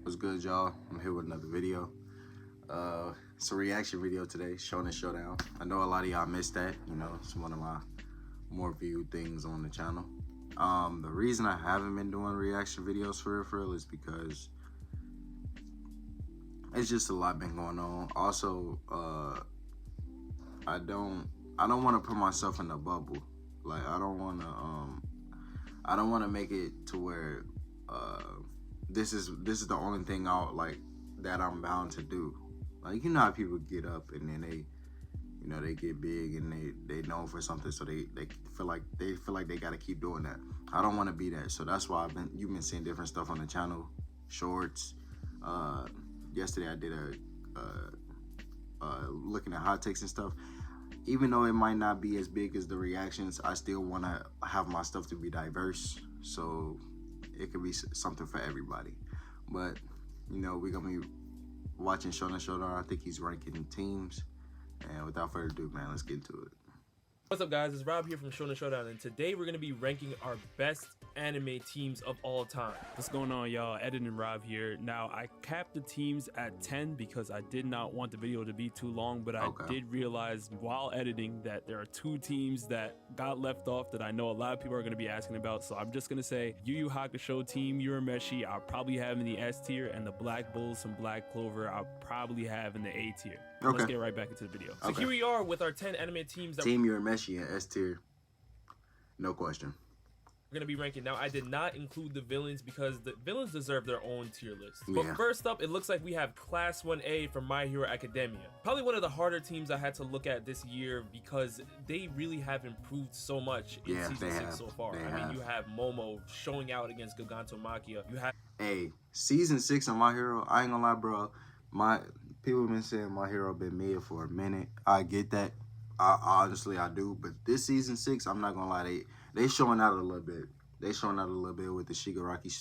What's good, y'all? I'm here with another video. It's a reaction video today, Shonen Showdown. I know a lot of y'all missed that. You know, it's one of my more viewed things on the channel. The reason I haven't been doing reaction videos for real is because it's just a lot been going on. Also, I don't want to put myself in a bubble. Like I don't want to make it to where this is the only thing that I'm bound to do. Like, you know how people get up and then they get big and they known for something, so they feel like they gotta keep doing that. I don't want to be that, so that's why you've been seeing different stuff on the channel, shorts. Yesterday I did a looking at hot takes and stuff. Even though it might not be as big as the reactions, I still want to have my stuff to be diverse, so it could be something for everybody. But you know, we're gonna be watching Shonen Showdown. I think he's ranking teams, and without further ado, man, let's get into it. What's up, guys? It's Rob here from Shonen Showdown, and today we're going to be ranking our best anime teams of all time. What's going on, y'all? Ed and Rob here. Now, I capped the teams at 10 because I did not want the video to be too long, but I did realize while editing that there are two teams that got left off that I know a lot of people are going to be asking about. So I'm just going to say Yu Yu Hakusho Team Urameshi I'll probably have in the S tier, and the Black Bulls from Black Clover I'll probably have in the A tier. Let's get right back into the video. So here we are with our 10 anime teams that Team Urameshi in S tier, no question. we're going to be ranking. Now, I did not include the villains because the villains deserve their own tier list. But first up, it looks like we have Class 1A from My Hero Academia. Probably one of the harder teams I had to look at this year because they really have improved so much in Season 6 so far. I mean, you have Momo showing out against Gigantomachia. You have... Hey, Season 6 of My Hero, I ain't gonna lie, bro. People have been saying My Hero been mid for a minute. I get that. Honestly, I do. But this Season 6, I'm not gonna lie, they showing out a little bit. They showing out a little bit with the Shigaraki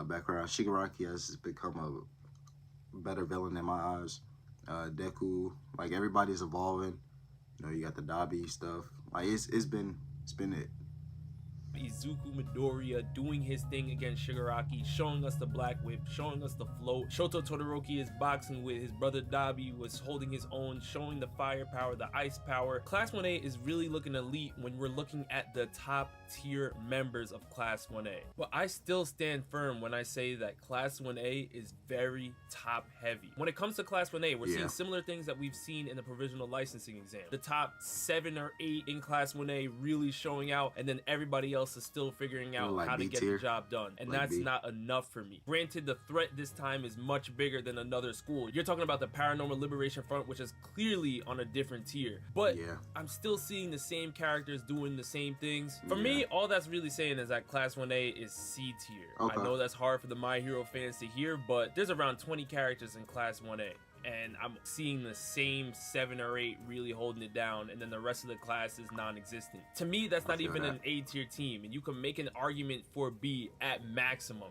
background. Shigaraki has become a better villain in my eyes. Deku, like, everybody's evolving. You know, you got the Dabi stuff. Like, it's been it. Izuku Midoriya doing his thing against Shigaraki, showing us the Black Whip, showing us the float. Shoto Todoroki is boxing with his brother Dabi, was holding his own, showing the firepower, the ice power. Class 1A is really looking elite when we're looking at the top tier members of Class 1A. But I still stand firm when I say that Class 1A is very top heavy. When it comes to Class 1A, we're seeing similar things that we've seen in the provisional licensing exam. The top 7 or 8 in Class 1A really showing out, and then everybody else is still figuring out how to get the job done, and that's not enough for me. Granted, the threat this time is much bigger than another school. You're talking about the Paranormal Liberation Front, which is clearly on a different tier, but I'm still seeing the same characters doing the same things. For me, all that's really saying is that Class 1A is C tier. I know that's hard for the My Hero fans to hear, but there's around 20 characters in Class 1A. And I'm seeing the same 7 or 8 really holding it down, and then the rest of the class is non-existent. To me, that's not even an A tier team, and you can make an argument for B at maximum.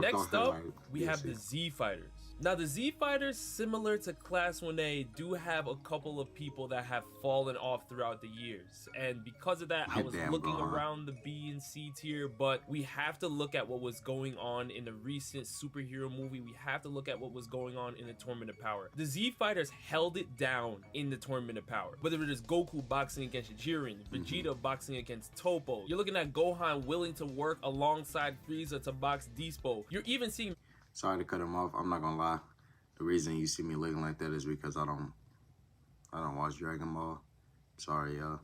Next up, we have the Z Fighters. Now, the Z Fighters, similar to Class 1A, do have a couple of people that have fallen off throughout the years. And because of that, I was looking around the B and C tier, but we have to look at what was going on in the recent superhero movie. We have to look at what was going on in the Tournament of Power. The Z Fighters held it down in the Tournament of Power. Whether it is Goku boxing against Jiren, Vegeta boxing against Toppo. You're looking at Gohan willing to work alongside Frieza to box Dispo. You're even seeing... Sorry to cut him off. I'm not gonna lie. The reason you see me looking like that is because I don't watch Dragon Ball. Sorry, y'all.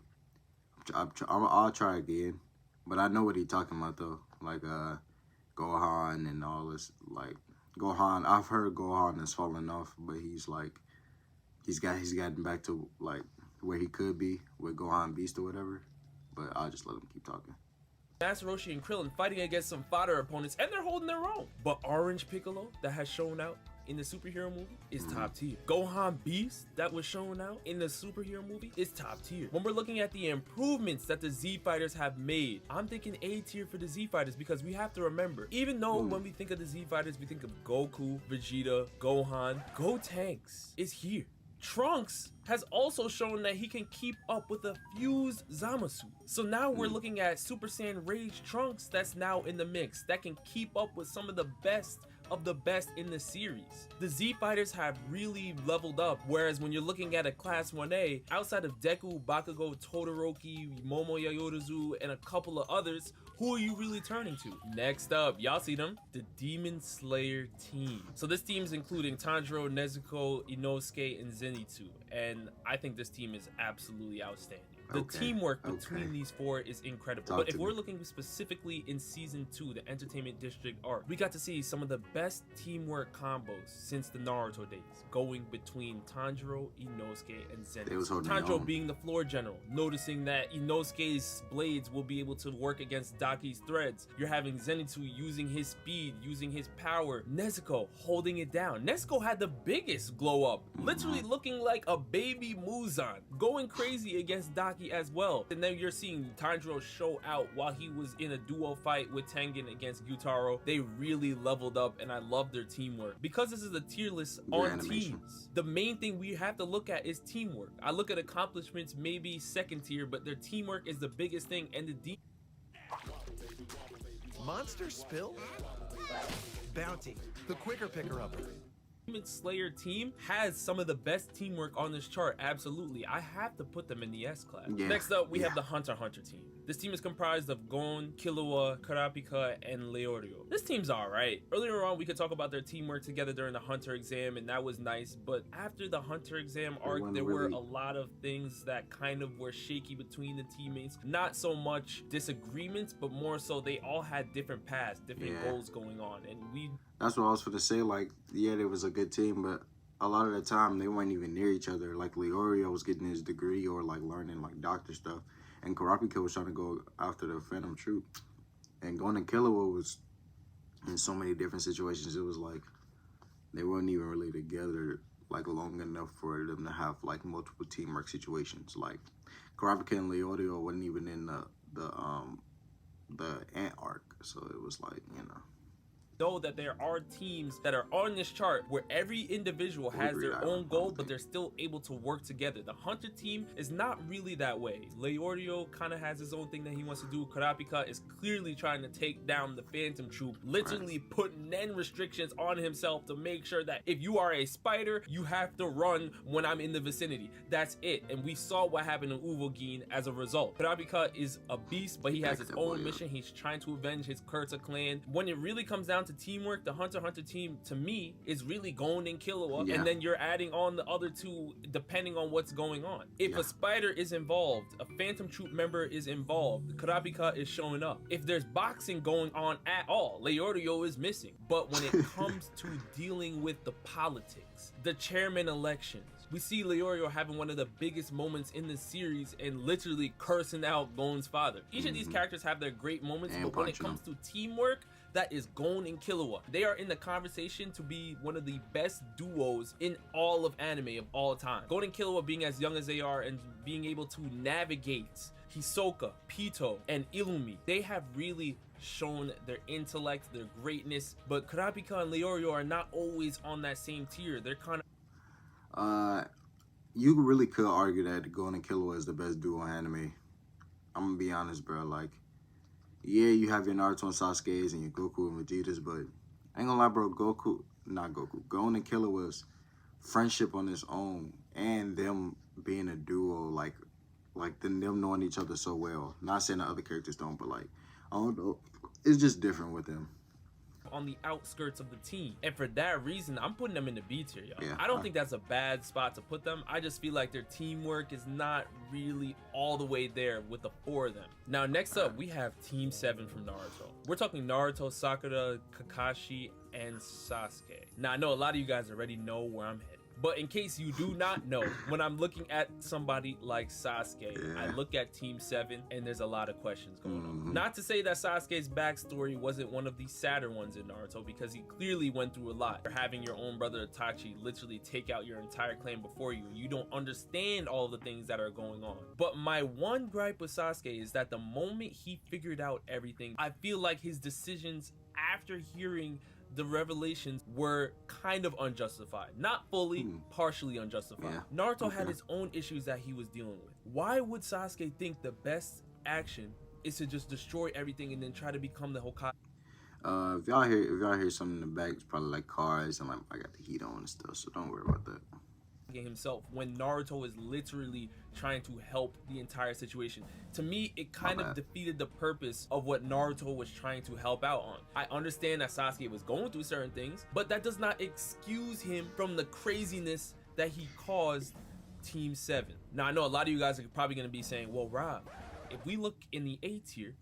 I'll try again, but I know what he's talking about though. Like Gohan and all this. Like Gohan, I've heard Gohan has fallen off, but he's gotten back to like where he could be with Gohan Beast or whatever. But I'll just let him keep talking. Master Roshi and Krillin fighting against some fodder opponents, and they're holding their own. But Orange Piccolo, that has shown out in the superhero movie, is top tier. Gohan Beast, that was shown out in the superhero movie, is top tier. When we're looking at the improvements that the Z Fighters have made, I'm thinking A tier for the Z Fighters, because we have to remember, even though when we think of the Z Fighters, we think of Goku, Vegeta, Gohan, Gotenks is here. Trunks has also shown that he can keep up with a fused Zamasu. So now we're looking at Super Saiyan Rage Trunks that's now in the mix, that can keep up with some of the best of the best in the series. The Z fighters have really leveled up, whereas when you're looking at a Class 1A, outside of Deku, Bakugo, Todoroki, Momo Yaoyorozu, and a couple of others, who are you really turning to? Next up, y'all see them, the Demon Slayer team. So this team is including Tanjiro, Nezuko, Inosuke, and Zenitsu, and I think this team is absolutely outstanding. The teamwork between these four is incredible. But if we're looking specifically in Season 2, the Entertainment District arc, we got to see some of the best teamwork combos since the Naruto days, going between Tanjiro, Inosuke, and Zenitsu. Tanjiro being the floor general, noticing that Inosuke's blades will be able to work against Daki's threads. You're having Zenitsu using his speed, using his power. Nezuko holding it down. Nezuko had the biggest glow up, literally looking like a baby Muzan, going crazy against Daki as well. And then you're seeing Tanjiro show out while he was in a duo fight with Tengen against Gyutaro. They really leveled up, and I love their teamwork. Because this is a tier list on teams, the main thing we have to look at is teamwork. I look at accomplishments maybe second tier, but their teamwork is the biggest thing. And the Monster Spill? Bounty, the quicker picker-upper. Demon Slayer team has some of the best teamwork on this chart. Absolutely, I have to put them in the S class. Next up, we have the Hunter x Hunter team. This team is comprised of Gon, Killua, Kurapika, and Leorio. This team's alright. Earlier on, we could talk about their teamwork together during the Hunter exam, and that was nice. But after the Hunter exam arc, there were a lot of things that kind of were shaky between the teammates. Not so much disagreements, but more so they all had different paths, different goals going on, and that's what I was going to say. Like, yeah, there was a good team, but a lot of the time they weren't even near each other. Like, Leorio was getting his degree or like learning like doctor stuff, and Kurapika was trying to go after the Phantom Troop, and Gon and Killua was in so many different situations. It was like they weren't even really together like long enough for them to have like multiple teamwork situations. Like Kurapika and Leorio wasn't even in the Ant arc, so it was like, you know, that there are teams that are on this chart where every individual has their own goal, but they're still able to work together. The Hunter team is not really that way. Leorio kind of has his own thing that he wants to do. Kurapika is clearly trying to take down the Phantom Troop, literally putting Nen restrictions on himself to make sure that if you are a spider, you have to run when I'm in the vicinity. That's it. And we saw what happened in Uvogin as a result. Kurapika is a beast, but he has his own mission. He's trying to avenge his Kurta clan. When it really comes down to teamwork, the Hunter x Hunter team to me is really Gon and Killua, and then you're adding on the other two depending on what's going on. If a spider is involved, a Phantom Troop member is involved, Kurapika is showing up. If there's boxing going on at all, Leorio is missing. But when it comes to dealing with the politics, the chairman elections, we see Leorio having one of the biggest moments in the series and literally cursing out Gon's father. Each of these characters have their great moments, but when it comes to teamwork, that is Gon and Killua. They are in the conversation to be one of the best duos in all of anime of all time. Gon and Killua being as young as they are and being able to navigate Hisoka, Pito, and Illumi. They have really shown their intellect, their greatness, but Kurapika and Leorio are not always on that same tier. They're kind of... You really could argue that Gon and Killua is the best duo in anime. I'm gonna be honest, bro. Like, yeah, you have your Naruto and Sasuke's and your Goku and Vegeta's, but I ain't gonna lie, bro. Gon and Killua's friendship on its own, and them being a duo, like them knowing each other so well. Not saying the other characters don't, but like, I don't know, it's just different with them. On the outskirts of the team, and for that reason I'm putting them in the B tier, y'all. Yeah, I don't think that's a bad spot to put them. I just feel like their teamwork is not really all the way there with the four of them. Now next up, we have Team 7 from Naruto. We're talking Naruto, Sakura, Kakashi, and Sasuke. Now I know a lot of you guys already know where I'm headed, but in case you do not know, when I'm looking at somebody like Sasuke, I look at Team 7 and there's a lot of questions going on. Not to say that Sasuke's backstory wasn't one of the sadder ones in Naruto, because he clearly went through a lot. You're having your own brother Itachi literally take out your entire clan before you, and you don't understand all the things that are going on. But my one gripe with Sasuke is that the moment he figured out everything, I feel like his decisions after hearing the revelations were kind of unjustified. Not fully, partially unjustified. Naruto had his own issues that he was dealing with. Why would Sasuke think the best action is to just destroy everything and then try to become the Hokage? If y'all hear something in the back, it's probably like cars and like I got the heat on and stuff, so don't worry about that. Himself when Naruto is literally trying to help the entire situation. To me, it kind of defeated the purpose of what Naruto was trying to help out on. I understand that Sasuke was going through certain things, but that does not excuse him from the craziness that he caused Team 7. Now, I know a lot of you guys are probably going to be saying, well, Rob, if we look in the A tier,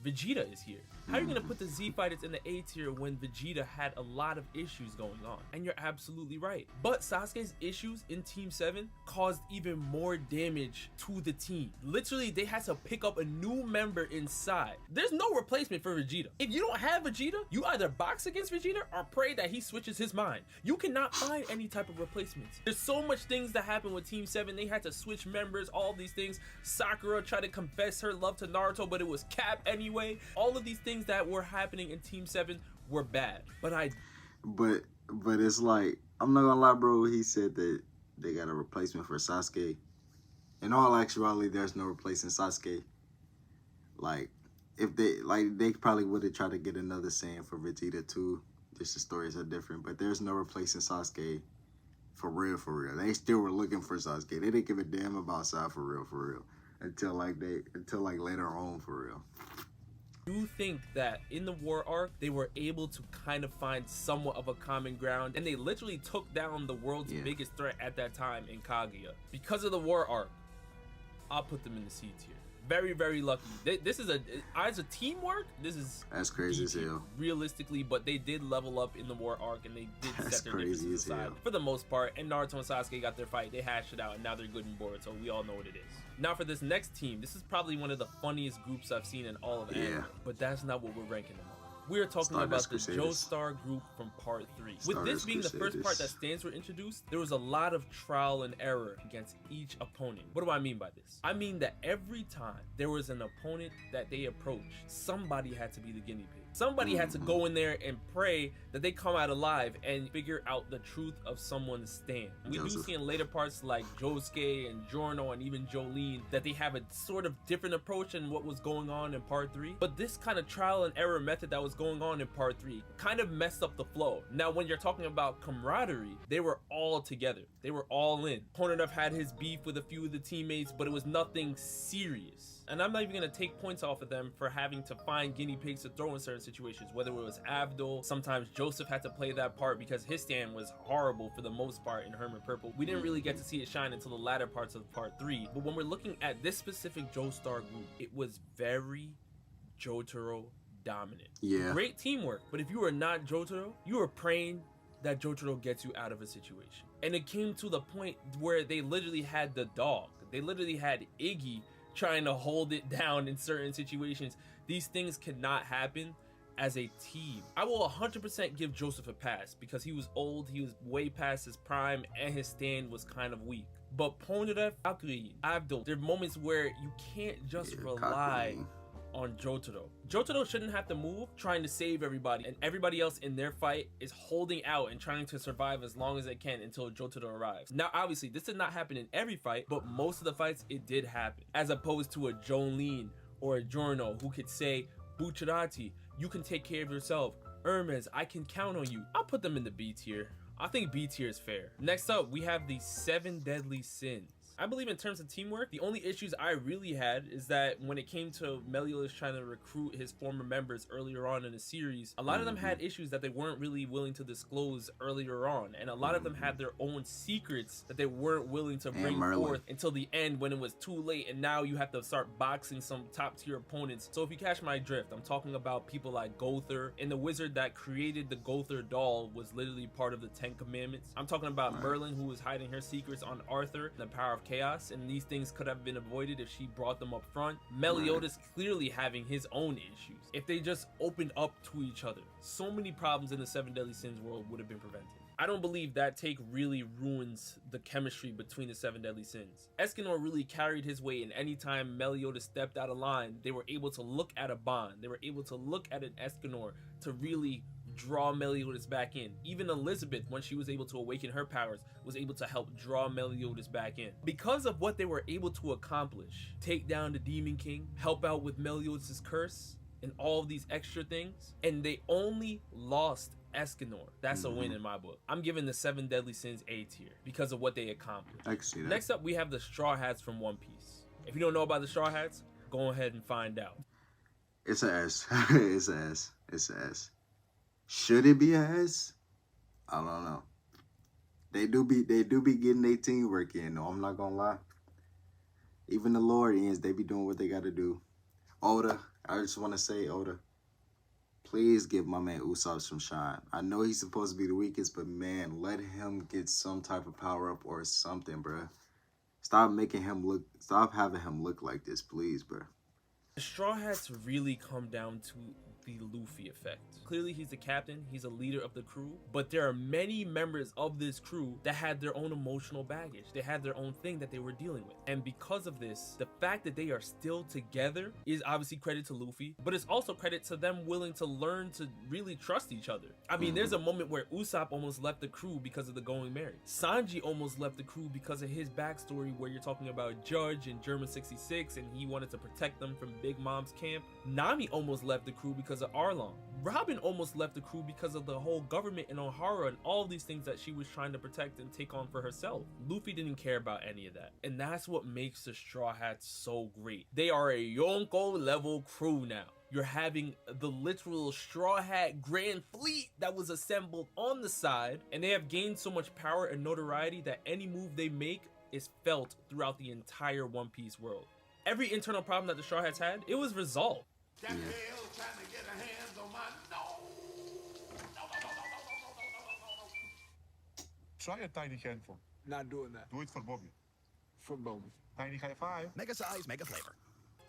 Vegeta is here. How are you going to put the Z Fighters in the A tier when Vegeta had a lot of issues going on? And you're absolutely right. But Sasuke's issues in Team 7 caused even more damage to the team. Literally, they had to pick up a new member inside. There's no replacement for Vegeta. If you don't have Vegeta, you either box against Vegeta or pray that he switches his mind. You cannot find any type of replacements. There's so much things that happen with Team 7. They had to switch members, all these things. Sakura tried to confess her love to Naruto, but it was cap anyway. All of these things that were happening in Team 7 were bad. But it's like, I'm not gonna lie, bro, he said that they got a replacement for Sasuke. In all actuality, there's no replacing Sasuke. Like, if they probably would have tried to get another Saiyan for Vegeta too. Just the stories are different, but there's no replacing Sasuke for real, for real. They still were looking for Sasuke. They didn't give a damn about Sai for real. Until later on, for real. Do you think that in the war arc they were able to kind of find somewhat of a common ground, and they literally took down the world's biggest threat at that time in Kaguya? Because of the war arc, I'll put them in the C tier. Very, very lucky. This is as a teamwork, that's crazy as hell. Realistically, but they did level up in the war arc, and they did set their differences aside for the most part. And Naruto and Sasuke got their fight. They hashed it out, and now they're good in Boruto. We all know what it is. Now for this next team, this is probably one of the funniest groups I've seen in all of anime, but that's not what we're ranking them on. We're talking about the Joestar group from part 3. With this being the first part that stands were introduced, there was a lot of trial and error against each opponent. What do I mean by this? I mean that every time there was an opponent that they approached, somebody had to be the guinea pig. Somebody had to go in there and pray that they come out alive and figure out the truth of someone's stand. We do see in later parts like Josuke and Giorno and even Jolene that they have a sort of different approach than what was going on in part 3. But this kind of trial and error method that was going on in part 3 kind of messed up the flow. Now when you're talking about camaraderie, they were all together. They were all in. Pornodov had his beef with a few of the teammates, but it was nothing serious. And I'm not even going to take points off of them for having to find guinea pigs to throw in certain situations, whether it was Abdul. Sometimes Joseph had to play that part because his stand was horrible for the most part in Hermit Purple. We didn't really get to see it shine until the latter parts of part 3. But when we're looking at this specific Joestar group, it was very Jotaro dominant. Yeah. Great teamwork, but if you are not Jotaro, you are praying that Jotaro gets you out of a situation. And it came to the point where they literally had the dog. They literally had Iggy trying to hold it down in certain situations. These things cannot happen as a team. I will 100% give Joseph a pass because he was old, he was way past his prime, and his stand was kind of weak. But Pornodov, Akuri, Abdul, there are moments where you can't just rely on Jotaro. Jotaro shouldn't have to move trying to save everybody, and everybody else in their fight is holding out and trying to survive as long as they can until Jotaro arrives. Now obviously this did not happen in every fight, but most of the fights it did happen, as opposed to a Jolene or a Giorno who could say, Bucciarati, you can take care of yourself. Hermes, I can count on you. I'll put them in the B tier. I think B tier is fair. Next up, we have the 7 deadly sins. I believe in terms of teamwork, the only issues I really had is that when it came to Meliodas trying to recruit his former members earlier on in the series, a lot of them had issues that they weren't really willing to disclose earlier on, and a lot of them had their own secrets that they weren't willing to bring forth until the end when it was too late, and now you have to start boxing some top tier opponents. So if you catch my drift, I'm talking about people like Gother, and the wizard that created the Gother doll was literally part of the 10 Commandments. I'm talking about Merlin, who was hiding her secrets on Arthur, the power of chaos, and these things could have been avoided if she brought them up front. Meliodas clearly having his own issues. If they just opened up to each other, so many problems in the 7 deadly sins world would have been prevented. I don't believe that take really ruins the chemistry between the 7 deadly sins. Escanor really carried his weight, and anytime Meliodas stepped out of line, they were able to look at a bond. They were able to look at an Escanor to really draw Meliodas back in. Even Elizabeth, when she was able to awaken her powers, was able to help draw Meliodas back in. Because of what they were able to accomplish, take down the Demon King, help out with Meliodas' curse, and all of these extra things, and they only lost Escanor. That's a win in my book. I'm giving the 7 Deadly Sins A tier because of what they accomplished. I can see that. Next up, we have the Straw Hats from One Piece. If you don't know about the Straw Hats, go ahead and find out. It's a S. It's a S. It's a S. Should it be a S? I don't know. They do be getting their teamwork in, though. I'm not gonna lie. Even the Lordians, they be doing what they gotta do. Oda, I just want to say, Oda, please give my man Usopp some shine. I know he's supposed to be the weakest, but man, let him get some type of power up or something, bruh. Stop having him look like this, please, bruh. The Straw Hats really come down to the Luffy effect. Clearly he's the captain, he's a leader of the crew, but there are many members of this crew that had their own emotional baggage. They had their own thing that they were dealing with. And because of this, the fact that they are still together is obviously credit to Luffy, but it's also credit to them willing to learn to really trust each other. I mean, there's a moment where Usopp almost left the crew because of the going married. Sanji almost left the crew because of his backstory, where you're talking about Judge and German 66 and he wanted to protect them from Big Mom's camp. Nami almost left the crew because of Arlong. Robin almost left the crew because of the whole government in Ohara and all these things that she was trying to protect and take on for herself. Luffy didn't care about any of that. And that's what makes the Straw Hats so great. They are a Yonko level crew now. You're having the literal Straw Hat Grand Fleet that was assembled on the side, and they have gained so much power and notoriety that any move they make is felt throughout the entire One Piece world. Every internal problem that the Straw Hats had, it was resolved. That hell trying to get her hands on my Try a tiny handful. Not doing that. Do it for Bobby. For Bobby. Tiny high five. Mega size, mega flavor.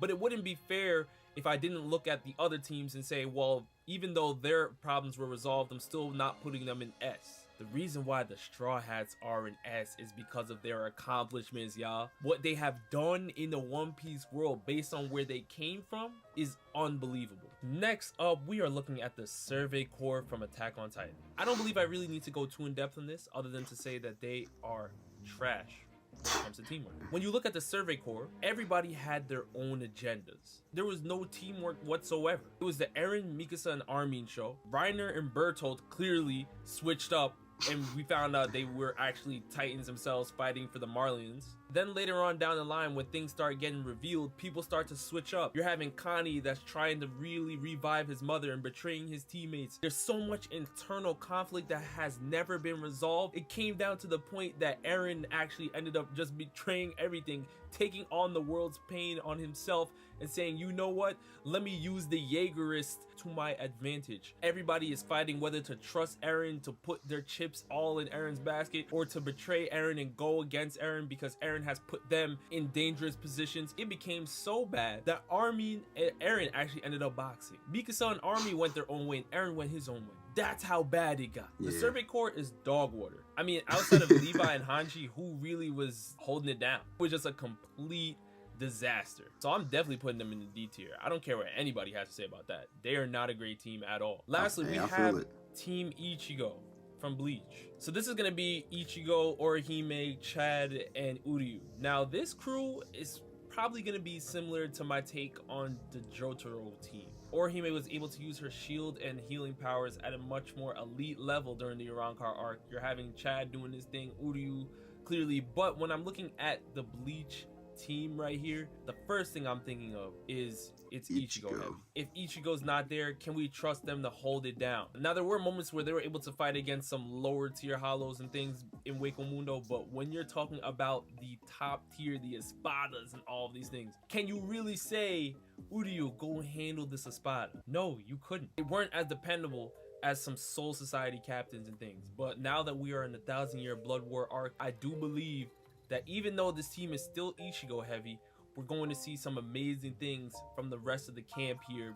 But it wouldn't be fair if I didn't look at the other teams and say, well, even though their problems were resolved, I'm still not putting them in S. The reason why the Straw Hats are in S is because of their accomplishments, y'all. What they have done in the One Piece world based on where they came from is unbelievable. Next up, we are looking at the Survey Corps from Attack on Titan. I don't believe I really need to go too in depth on this other than to say that they are trash when it comes to teamwork. When you look at the Survey Corps, everybody had their own agendas. There was no teamwork whatsoever. It was the Eren, Mikasa, and Armin show. Reiner and Bertolt clearly switched up, and we found out they were actually Titans themselves fighting for the Marlians. Then later on down the line, when things start getting revealed, people start to switch up. You're having Connie that's trying to really revive his mother and betraying his teammates. There's so much internal conflict that has never been resolved. It came down to the point that Eren actually ended up just betraying everything, taking on the world's pain on himself and saying, you know what, let me use the Jaegerist to my advantage. Everybody is fighting whether to trust Eren, to put their chips all in Eren's basket, or to betray Eren and go against Eren because Eren has put them in dangerous positions. It became so bad that Armin and Eren actually ended up boxing. Mikasa and Armin went their own way and Eren went his own way. That's how bad it got. The Survey Corps is dog water. I mean, outside of Levi and Hanji, who really was holding it down? It was just a complete disaster. So I'm definitely putting them in the D tier. I don't care what anybody has to say about that. They are not a great team at all. Lastly, we have Team Ichigo from Bleach. So this is going to be Ichigo, Orihime, Chad, and Uryu. Now this crew is probably going to be similar to my take on the Jotaro team. Orihime was able to use her shield and healing powers at a much more elite level during the Urankar arc. You're having Chad doing his thing, Uryu clearly, but when I'm looking at the Bleach team right here, the first thing I'm thinking of is it's Ichigo heavy. If Ichigo's not there, can we trust them to hold it down? Now there were moments where they were able to fight against some lower tier hollows and things in Wako Mundo, but when you're talking about the top tier, the Espadas and all of these things, can you really say, Uryu, go handle this Espada? No, you couldn't. They weren't as dependable as some Soul Society captains and things. But now that we are in the 1,000-year Blood War arc, I do believe that even though this team is still Ichigo heavy, we're going to see some amazing things from the rest of the camp here.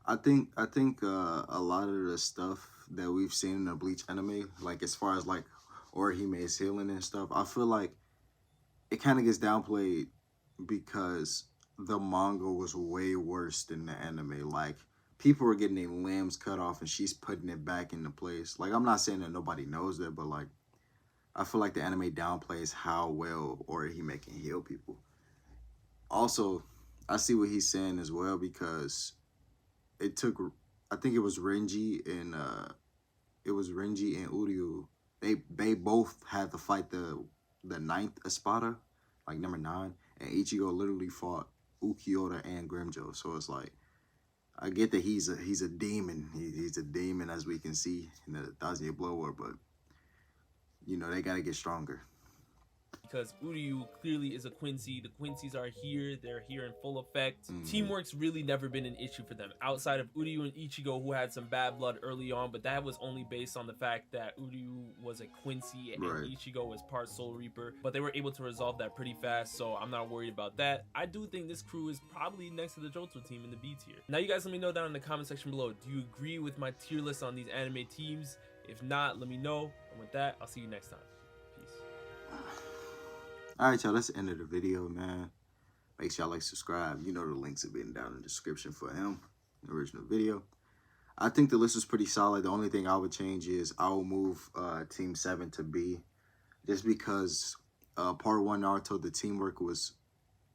I think a lot of the stuff that we've seen in the Bleach anime, like as far as like Orihime's healing and stuff, I feel like it kind of gets downplayed because the manga was way worse than the anime. Like people were getting their limbs cut off and she's putting it back into place. Like I'm not saying that nobody knows that, but like I feel like the anime downplays how well Orihime can heal people. Also, I see what he's saying as well because it took, I think it was Renji and Uryu. They both had to fight the 9th Espada, like number 9, and Ichigo literally fought Ukiota and Grimjo. So it's like, I get that he's a demon. He's a demon, as we can see in the 1,000-Year Blood War, but you know, they gotta get stronger. Because Uryu clearly is a Quincy. The Quincy's are here. They're here in full effect. Teamwork's really never been an issue for them. Outside of Uryu and Ichigo, who had some bad blood early on, but that was only based on the fact that Uryu was a Quincy and Ichigo was part Soul Reaper. But they were able to resolve that pretty fast, so I'm not worried about that. I do think this crew is probably next to the Johto team in the B tier. Now you guys let me know down in the comment section below. Do you agree with my tier list on these anime teams? If not, let me know. And with that, I'll see you next time. Alright, y'all, that's the end of the video, man. Make sure y'all like, subscribe. You know the links have been down in the description for him, the original video. I think the list was pretty solid. The only thing I would change is I will move Team 7 to B. Just because Part 1 Naruto, the teamwork was,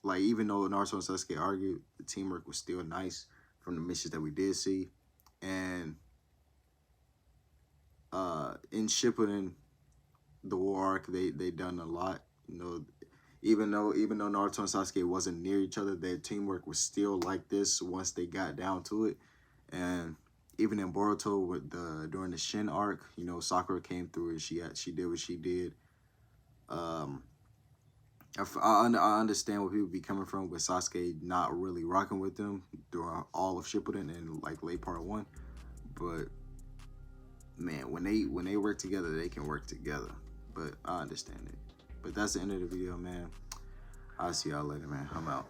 like, even though Naruto and Sasuke argued, the teamwork was still nice from the missions that we did see. And in Shippuden, the war arc, they done a lot. You know, even though Naruto and Sasuke wasn't near each other, their teamwork was still like this once they got down to it. And even in Boruto, with during the Shin arc, you know, Sakura came through and she did what she did. I understand where people be coming from with Sasuke not really rocking with them during all of Shippuden and like late Part 1, but man, when they work together, they can work together. But I understand it. But that's the end of the video, man. I'll see y'all later, man. I'm out.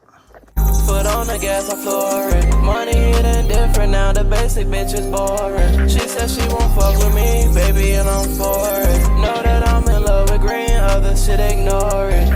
Foot on the gas, I'm flooring. Money hitting different now, the basic bitch is boring. She said she won't fuck with me, baby, and I'm for it. Know that I'm in love with green, other shit ignore it.